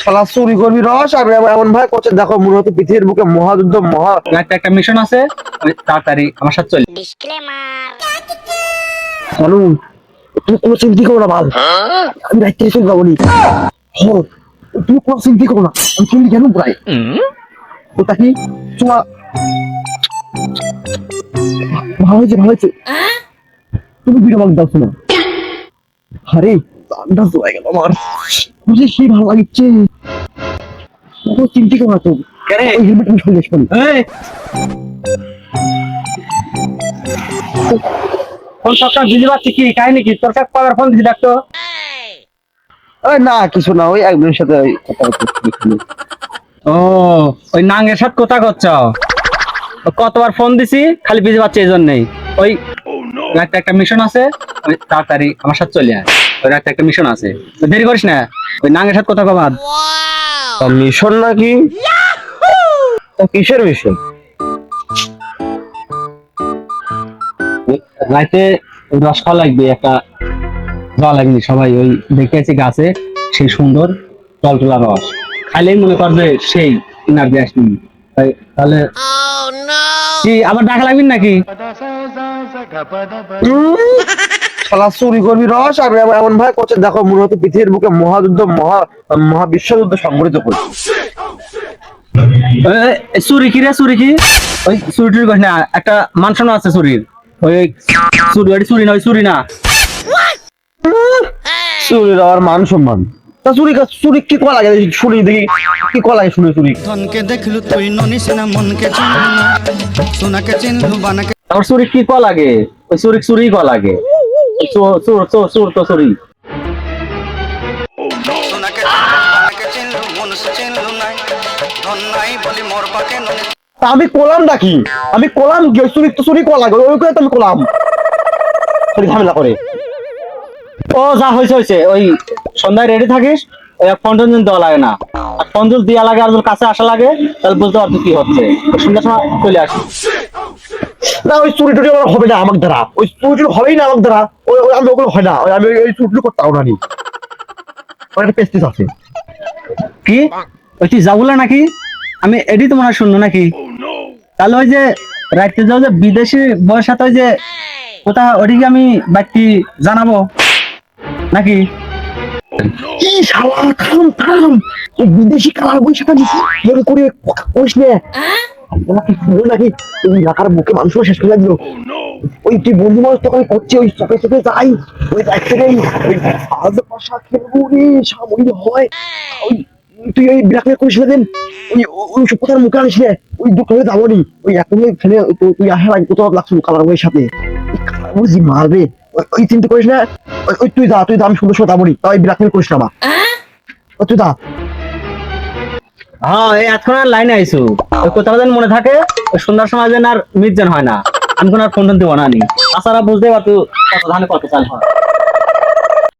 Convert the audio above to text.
শালা চুরি করবি রস আর এমন ভাই করছে, দেখো মনে হচ্ছে পৃথিবীর বুকে মহাযুদ্ধ একটা মিশন আছে, ওই তাড়াতাড়ি আমার সাথে চল। শালু, তুমি কোনো চিন্তা করো না বাল, আমি রাইতে চলবো বলি। হো, তুমি কোনো চিন্তা করো না, আমি চলি কেন প্রায় ওটা কি তোমার ভালো হয়েছে ভালো হয়েছে, তুমি ভিডিও বাগ দাও শোনো। আরে আন্দাজ হয়ে গেল আমার, বুঝে সেই ভালো লাগছে। কোনো চিন্তা করো না তো, কেন ওই হেলমেট আমি সরিয়ে আসবো। এই ফোন সবসময় বিজি পাচ্ছি, কি কাহিনী কি? তোর কাছে পাওয়ার ফোন দিছি ডাকতো। না কিছু না, ওই একজনের সাথে ওই কথা বলছি। ও ওই নাঙ্গের সাথে কথা করছ? কতবার ফোন দিছি, খালি বিজি পাচ্ছে এই জন্যই। ওই একটা মিশন আছে, ওই তাড়াতাড়ি আমার সাথে চলে আয়। ওই একটা মিশন আছে, তো দেরি করিস না। ওই নাঙ্গের সাথে কথা কবাদ। মিশন নাকি? তা কিসের মিশন? রাইতে রস খাওয়া লাগবে, একটা যাওয়া লাগবে সবাই। ওই দেখে আছি গাছে সেই সুন্দর টলটলা রস খাইলেই মনে করবে সেই এনার্জি আসবে। তাহলে কি আবার ডাকা লাগবে নাকি? শালা চুরি করবি রস আর এমন ভাই করছে, দেখো মনে হচ্ছে পৃথিবীর বুকে মহাযুদ্ধ মহাবিশ্বযুদ্ধ সংঘটিত করছে। চুরি কি রে? চুরি কি? ওই চুরি টুরি করিস না, একটা মানসন আছে চুরির। ওই চুরি চুরি নয়, চুরি না। চুরির আর মান সম্মান, তা চুরি কি করা লাগে শুনি দেখি, কি করা লাগে শুনি চুরি। ধনকে দেখলু তুই ননিস না, মনকে চিনলু না, সোনাকে চিনলু বানাকে। তারপর চুরি কি ক লাগে? ওই চুরি চুরি ক লাগে। চোর চোর চোর চোর তো চুরি। সোনাকে চিনলু বানাকে চিনলু, মনুষ চিনলু নাই, ধন নাই বলি মোর পাকে ননি। তা আমি কোলাম নাকি? আমি কোলাম কি? ওই চুরি তো চুরি করা লাগে, ওই করে তো আমি কোলাম। চুরি ঝামেলা করে। ও যা হয়েছে হয়েছে, ওই সন্ধ্যায় রেডি থাকিস। ওই ফোন টোন দেওয়া লাগে না, আর ফোন যদি দেওয়া লাগে আর যদি কাছে আসা লাগে তাহলে বুঝতে পারবি কি হচ্ছে। সন্ধ্যার সময় চলে আসি। না ওই চুরি টুরি আমার হবে না আমার দ্বারা, ওই চুরি টুরি হবেই না আমার দ্বারা। ওই আমি ওগুলো হয় না, আমি ওই চুরি টুরি করতে পারবো না। আমার একটা পেস্টিস আছে। কি ওই তুই যাবলে নাকি? আমি এডি তো মনে হয় শুনলো নাকি? তাহলে ওই যে রাইতে যাও যে বিদেশি বয়স সাথে ওই যে কোথা, ওদিকে আমি বাকি জানাবো নাকি? কি শালা, থাম থাম, ওই বিদেশি কালার বই সেটা মনে করে করিস না। আমাকে বল নাকি ওই এলাকার বুকে মানুষ শেষ করে লাগলো। ওই তুই বন্ধু মানুষ তোকে করছে, ওই চোখে চোখে যাই, ওই এক থেকেই ওই আলাদা ভাষা খেলবো রে, সাময়িক হয় ওই। তুই ওই ব্ল্যাকমেল করিস না দেন, ওই ওই সব কথার মুখে আনিস না। ওই দুটো হয়ে যাবো নি, ওই এখন ফেলে তুই আসার আগে কোথাও লাগছো কালার বইয়ের সাথে, কালার বুঝি মারবে। ওই চিন্তা করিস না, ওই তুই যা আমি সুন্দর সময় যাবো নি, তাই ব্ল্যাকমেল করিস না বা তুই যা। হ্যাঁ এই এতক্ষণ আর লাইনে আইসু, ওই কোথাও যেন মনে থাকে। ওই সন্ধ্যার সময় যেন আর মিট যেন হয় না। আমি কোন আর ফোন টোন দেবো না নি, তাছাড়া বুঝতে পারতো কত ধানে কত চাল হয়।